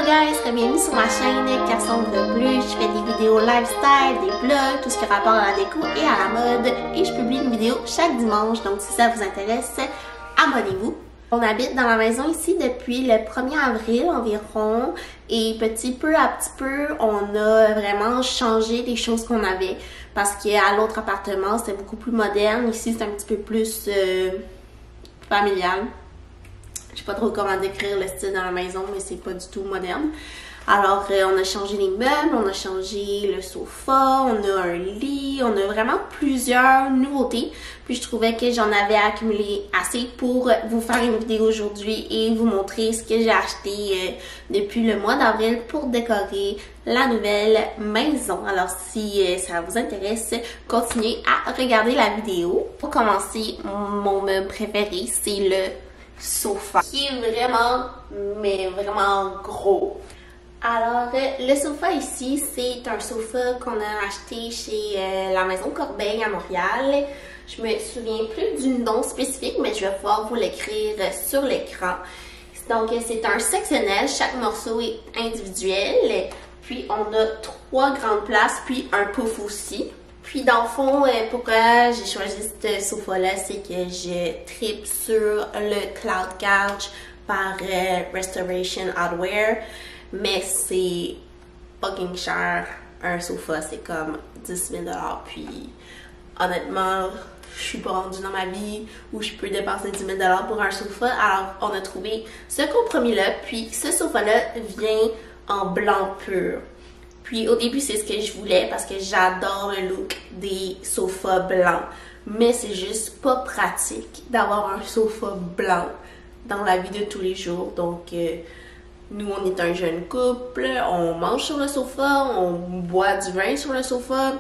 guys, bienvenue sur ma chaîne Cassandre Bleu. Je fais des vidéos lifestyle, des vlogs, tout ce qui a rapport à la déco et à la mode. Et je publie une vidéo chaque dimanche, donc si ça vous intéresse, abonnez-vous. On habite dans la maison ici depuis le 1er avril environ et petit peu à petit peu, on a vraiment changé les choses qu'on avait parce qu'à l'autre appartement, c'était beaucoup plus moderne. Ici, c'est un petit peu plus familial. Je sais pas trop comment décrire le style dans la maison, mais c'est pas du tout moderne. Alors, on a changé les meubles, on a changé le sofa, on a un lit, on a vraiment plusieurs nouveautés. Puis je trouvais que j'en avais accumulé assez pour vous faire une vidéo aujourd'hui et vous montrer ce que j'ai acheté depuis le mois d'avril pour décorer la nouvelle maison. Alors, si ça vous intéresse, continuez à regarder la vidéo. Pour commencer, mon meuble préféré, c'est le sofa, qui est vraiment, mais vraiment gros. Alors, le sofa ici, c'est un sofa qu'on a acheté chez la Maison Corbeil à Montréal. Je me souviens plus du nom spécifique, mais je vais pouvoir vous l'écrire sur l'écran. Donc, c'est un sectionnel, chaque morceau est individuel. Puis, on a 3 grandes places, puis un pouf aussi. Puis dans le fond, pourquoi j'ai choisi ce sofa-là, c'est que je tripe sur le Cloud Couch par Restoration Hardware. Mais c'est fucking cher, un sofa, c'est comme 10 000 $. Puis honnêtement, je suis pas rendue dans ma vie où je peux dépenser 10 000 $ pour un sofa. Alors on a trouvé ce compromis-là, puis ce sofa-là vient en blanc pur. Puis au début, c'est ce que je voulais parce que j'adore le look des sofas blancs. Mais c'est juste pas pratique d'avoir un sofa blanc dans la vie de tous les jours. Donc, nous, on est un jeune couple, on mange sur le sofa, on boit du vin sur le sofa,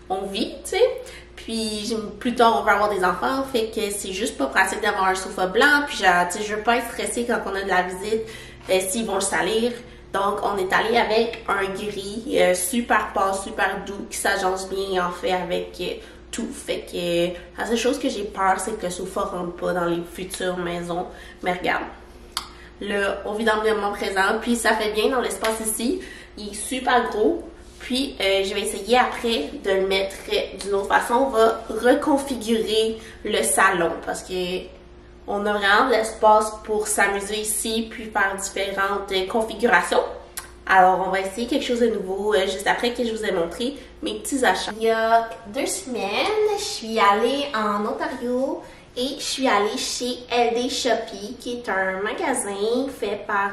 on vit, tu sais. Puis, plus tard, on va avoir des enfants, fait que c'est juste pas pratique d'avoir un sofa blanc. Puis, tu sais, je veux pas être stressée quand on a de la visite, s'ils vont le salir. Donc, on est allé avec un gris super pâle, super doux, qui s'agence bien en fait avec tout. Fait que la seule chose que j'ai peur, c'est que le sofa rentre pas dans les futures maisons. Mais regarde, là, on vit dans le moment présent, puis ça fait bien dans l'espace ici. Il est super gros. Puis, je vais essayer après de le mettre d'une autre façon. On va reconfigurer le salon parce que on a vraiment de l'espace pour s'amuser ici, puis faire différentes configurations. Alors, on va essayer quelque chose de nouveau juste après que je vous ai montré mes petits achats. Il y a 2 semaines, je suis allée en Ontario et je suis allée chez LD Shoppy, qui est un magasin fait par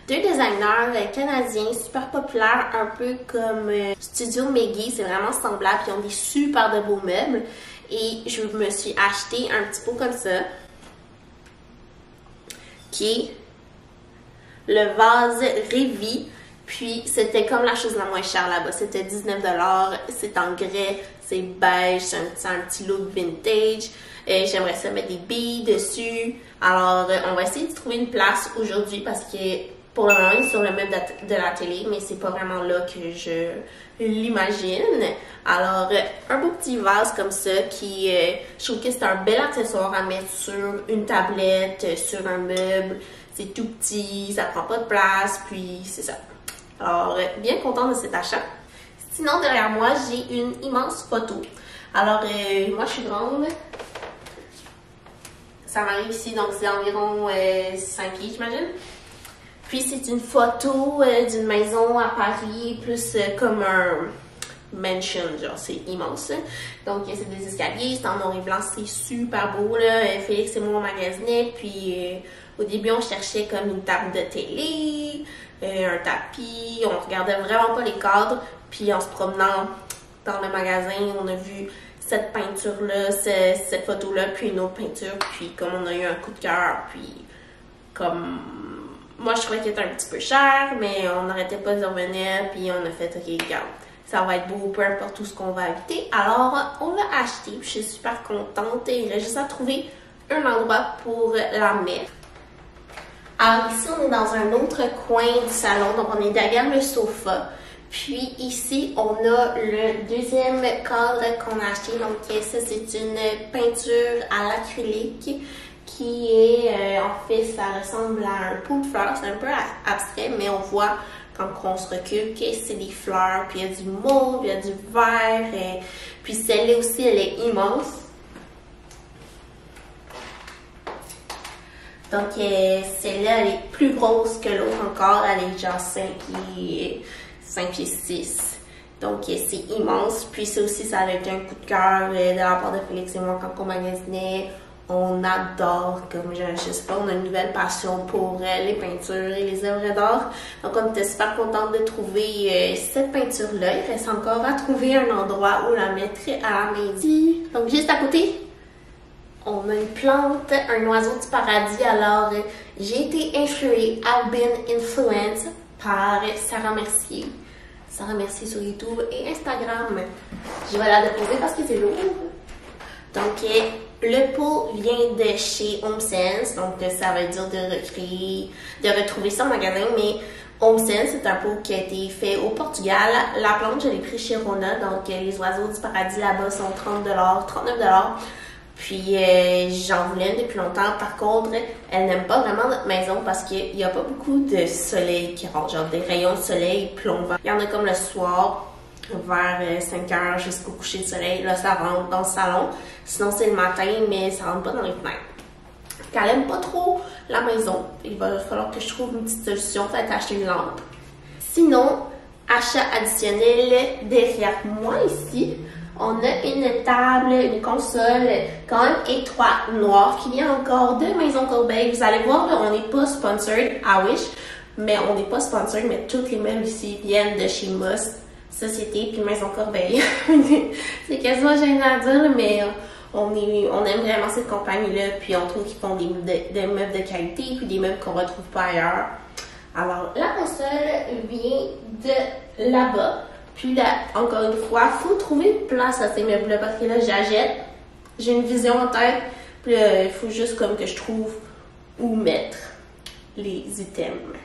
2 designers canadiens super populaires, un peu comme Studio Meggy. C'est vraiment semblable, puis ils ont des super de beaux meubles. Et je me suis acheté un petit pot comme ça, qui est le vase Révi. Puis c'était comme la chose la moins chère là-bas. C'était 19 $. C'est en grès, c'est beige, c'est un petit look vintage. J'aimerais ça mettre des billes dessus. Alors, on va essayer de trouver une place aujourd'hui parce que pour le moment, il est sur le meuble de la télé, mais c'est pas vraiment là que je l'imagine. Alors, un beau petit vase comme ça qui, je trouve que c'est un bel accessoire à mettre sur une tablette, sur un meuble. C'est tout petit, ça prend pas de place, puis c'est ça. Alors, bien contente de cet achat. Sinon, derrière moi, j'ai une immense photo. Alors, moi, je suis grande. Ça m'arrive ici, donc c'est environ 5 pieds, j'imagine. Puis c'est une photo d'une maison à Paris, plus comme un mansion, genre c'est immense. Donc c'est des escaliers, c'est en noir et blanc, c'est super beau là. Félix et moi on magasinait, puis au début on cherchait comme une table de télé, un tapis, on regardait vraiment pas les cadres. Puis en se promenant dans le magasin, on a vu cette peinture-là, cette photo-là, puis une autre peinture, puis comme on a eu un coup de cœur, puis comme moi je trouvais qu'il était un petit peu cher, mais on n'arrêtait pas de revenir, puis on a fait ok, regarde, ça va être beau, peu importe tout ce qu'on va habiter. Alors on l'a acheté, puis je suis super contente, et il reste juste à trouver un endroit pour la mettre. Alors ici on est dans un autre coin du salon, donc on est derrière le sofa. Puis ici, on a le deuxième cadre qu'on a acheté. Donc ça, c'est une peinture à l'acrylique qui est, en fait, ça ressemble à un pot de fleurs. C'est un peu abstrait, mais on voit quand on se recule que c'est des fleurs, puis il y a du mauve, il y a du vert, puis celle-là aussi, elle est immense. Donc, celle-là, elle est plus grosse que l'autre encore. Elle est genre 5 pieds 6. Donc, c'est immense. Puis, ça aussi, ça a été un coup de cœur de la part de Félix et moi quand on magasinait. On adore, comme je sais pas, on a une nouvelle passion pour les peintures et les œuvres d'art. Donc, on était super contente de trouver cette peinture-là. Il reste encore à trouver un endroit où la mettre à la maison. Donc, juste à côté, on a une plante, un oiseau du paradis. Alors, j'ai été influée, I've been influenced par Sarah Mercier. Sarah Mercier sur YouTube et Instagram. Je vais la déposer parce que c'est lourd. Donc, le pot vient de chez HomeSense. Donc, ça veut dire de retrouver ça en magasin. Mais HomeSense, c'est un pot qui a été fait au Portugal. La plante, je l'ai pris chez Rona. Donc, les oiseaux du paradis là-bas sont 30$, 39$. Puis, j'en voulais une depuis longtemps. Par contre, elle n'aime pas vraiment notre maison parce qu'il n'y a pas beaucoup de soleil qui rentre. Genre des rayons de soleil plombants. Il y en a comme le soir, vers 5h jusqu'au coucher de soleil. Là, ça rentre dans le salon. Sinon, c'est le matin, mais ça rentre pas dans les fenêtres. Elle n'aime pas trop la maison. Il va falloir que je trouve une petite solution. Peut-être acheter une lampe. Sinon, achat additionnel derrière moi ici. On a une table, une console quand même étroite, noire, qui vient encore de Maison Corbeil. Vous allez voir, là, on n'est pas sponsored, I wish, mais on n'est pas sponsored, mais toutes les meubles ici viennent de chez Moss Société puis Maison Corbeil. C'est quasiment gênant à dire, mais on aime vraiment cette compagnie-là, puis on trouve qu'ils font des meubles de qualité, puis des meubles qu'on ne retrouve pas ailleurs. Alors, la console vient de là-bas. Puis là, encore une fois, il faut trouver une place à ces meubles-là parce que là, j'achète, j'ai une vision en tête, puis là, il faut juste comme que je trouve où mettre les items.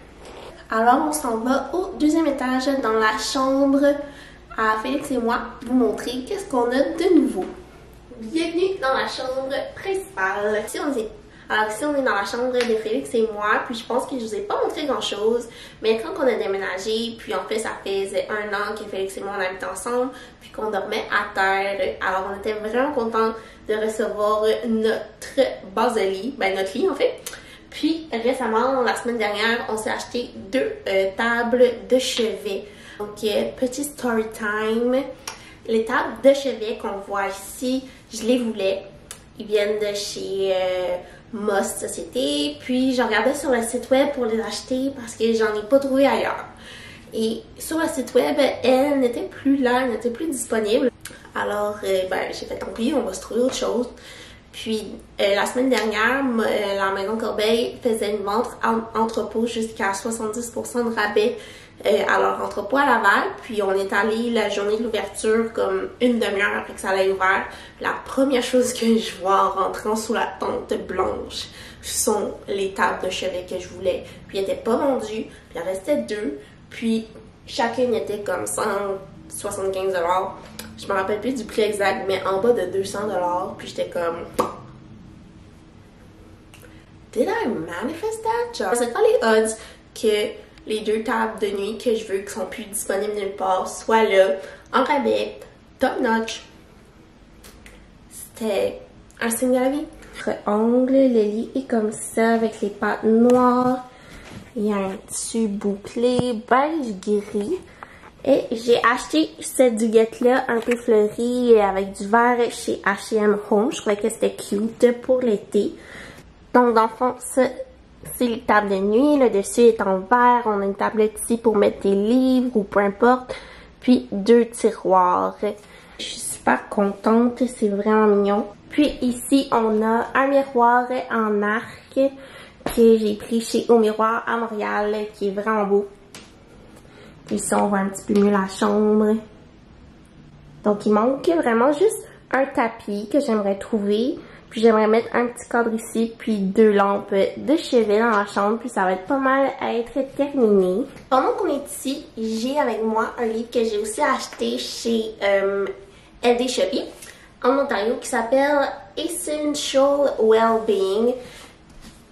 Alors, on s'en va au deuxième étage dans la chambre à Félix et moi vous montrer qu'est-ce qu'on a de nouveau. Bienvenue dans la chambre principale. Alors ici, on est dans la chambre de Félix et moi, puis je pense que je vous ai pas montré grand-chose, mais quand on a déménagé, puis en fait, ça faisait 1 an que Félix et moi, on habitait ensemble, puis qu'on dormait à terre. Alors, on était vraiment contents de recevoir notre base de lit, ben notre lit en fait. Puis récemment, la semaine dernière, on s'est acheté 2 tables de chevet. Donc, petit story time. Les tables de chevet qu'on voit ici, je les voulais. Ils viennent de chez Moss Société. Puis, je regardais sur le site web pour les acheter parce que j'en ai pas trouvé ailleurs. Et sur le site web, elle n'était plus là, elle n'était plus disponible. Alors, ben, j'ai fait tant pis, on va se trouver autre chose. Puis, la semaine dernière, la Maison Corbeil faisait une vente entrepôt jusqu'à 70% de rabais à leur entrepôt à Laval. Puis, on est allé la journée de l'ouverture comme une demi-heure après que ça allait ouvert. La première chose que je vois en rentrant sous la tente blanche sont les tables de chevet que je voulais. Puis, elles n'étaient pas vendues. Puis, il en restait 2. Puis, chacune était comme 175$. Je me rappelle plus du prix exact, mais en bas de 200$. Puis j'étais comme... Did I manifest that? Genre, c'est pas les odds que les 2 tables de nuit que je veux qui sont plus disponibles nulle part soient là, en rabais, top notch. C'était un signe de la vie. Notre ongle, le lit est comme ça avec les pattes noires. Il y a un tissu bouclé, beige gris. Et j'ai acheté cette duguette-là un peu fleurie avec du vert chez H&M Home. Je trouvais que c'était cute pour l'été. Donc, dans le fond, ça, c'est les tables de nuit. Le dessus est en verre. On a une tablette ici pour mettre des livres ou peu importe. Puis, 2 tiroirs. Je suis super contente. C'est vraiment mignon. Puis, ici, on a un miroir en arc que j'ai pris chez Au Miroir à Montréal qui est vraiment beau. Ici, on voit un petit peu mieux la chambre. Donc, il manque vraiment juste un tapis que j'aimerais trouver. Puis, j'aimerais mettre un petit cadre ici, puis 2 lampes de chevet dans la chambre. Puis, ça va être pas mal à être terminé. Pendant qu'on est ici, j'ai avec moi un livre que j'ai aussi acheté chez LD Shopping. en Ontario qui s'appelle Essential Wellbeing.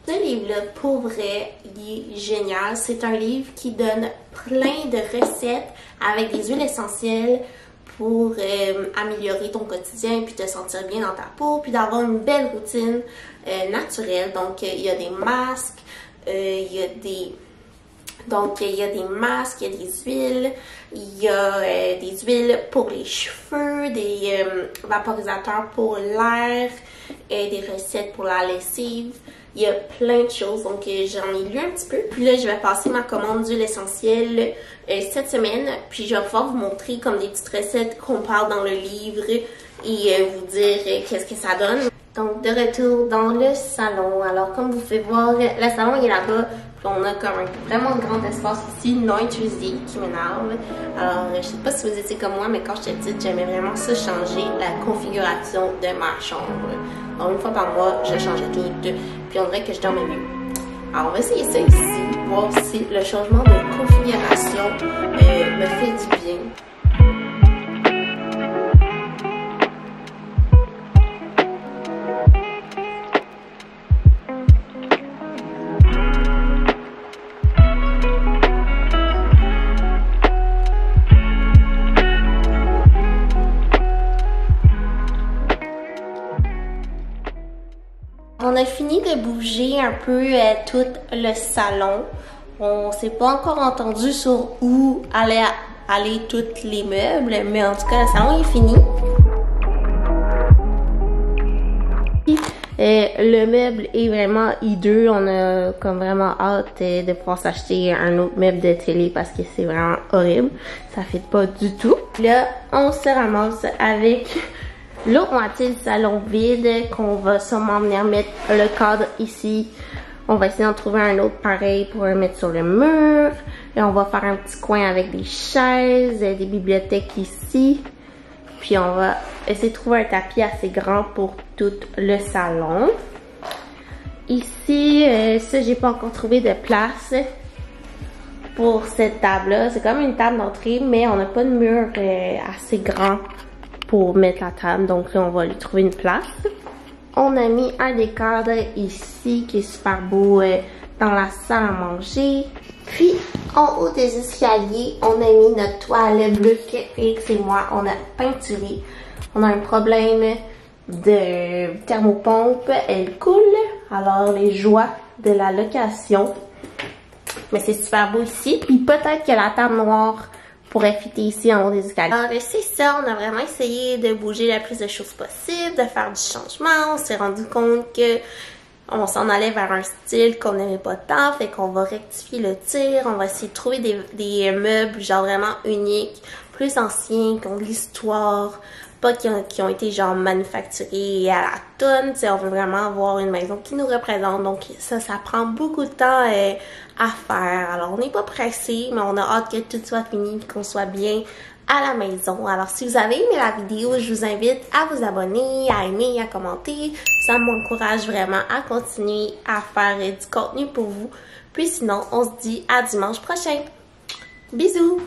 Ce livre-là, pour vrai, il est génial. C'est un livre qui donne plein de recettes avec des huiles essentielles pour améliorer ton quotidien, puis te sentir bien dans ta peau, puis d'avoir une belle routine naturelle. Donc, il y a des masques, il y a des masques, il y a des huiles, il y a des huiles pour les cheveux, des vaporisateurs pour l'air, des recettes pour la lessive. Il y a plein de choses, donc j'en ai lu un petit peu. Puis là, je vais passer ma commande d'huile essentielle cette semaine. Puis je vais pouvoir vous montrer comme des petites recettes qu'on parle dans le livre et vous dire qu'est-ce que ça donne. Donc, de retour dans le salon. Alors, comme vous pouvez voir, le salon il est là-bas. Puis on a comme un vraiment grand espace ici, non intrusif, qui m'énerve. Alors, je sais pas si vous étiez comme moi, mais quand j'étais petite, j'aimais vraiment ça changer la configuration de ma chambre. Donc, une fois par mois, je changeais tout. Puis on dirait que je dormais mieux. Alors, on va essayer ça ici, voir si le changement de configuration me fait du bien. On a fini de bouger un peu tout le salon. On s'est pas encore entendu sur où allaient aller tous les meubles, mais en tout cas, le salon est fini. Le meuble est vraiment hideux. On a comme vraiment hâte de pouvoir s'acheter un autre meuble de télé parce que c'est vraiment horrible. Ça fait pas du tout. Là, on se ramasse avec l'autre moitié du salon vide qu'on va sûrement venir mettre le cadre ici. On va essayer d'en trouver un autre pareil pour le mettre sur le mur. Et on va faire un petit coin avec des chaises, des bibliothèques ici. Puis on va essayer de trouver un tapis assez grand pour tout le salon. Ici, ça j'ai pas encore trouvé de place pour cette table-là. C'est comme une table d'entrée, mais on n'a pas de mur assez grand pour mettre la table, donc là on va lui trouver une place. On a mis un des cadres ici qui est super beau dans la salle à manger. Puis en haut des escaliers, on a mis notre toile bleue que Félix et moi on a peinturé. On a un problème de thermopompe, elle coule, alors les joies de la location. Mais c'est super beau ici. Puis peut-être que la table noire pourrait fitter ici en haut des escaliers. Alors c'est ça, on a vraiment essayé de bouger le plus de choses possible, de faire du changement. On s'est rendu compte que on s'en allait vers un style qu'on n'aimait pas tant, fait qu'on va rectifier le tir. On va essayer de trouver des meubles genre vraiment uniques, plus anciens, qui ont de l'histoire, pas qui ont été genre manufacturés à la tonne. T'sais, on veut vraiment avoir une maison qui nous représente, donc ça prend beaucoup de temps à faire. Alors on n'est pas pressé, mais on a hâte que tout soit fini et qu'on soit bien à la maison. Alors si vous avez aimé la vidéo, je vous invite à vous abonner, à aimer, à commenter. Ça m'encourage vraiment à continuer à faire du contenu pour vous. Puis sinon, on se dit à dimanche prochain. Bisous!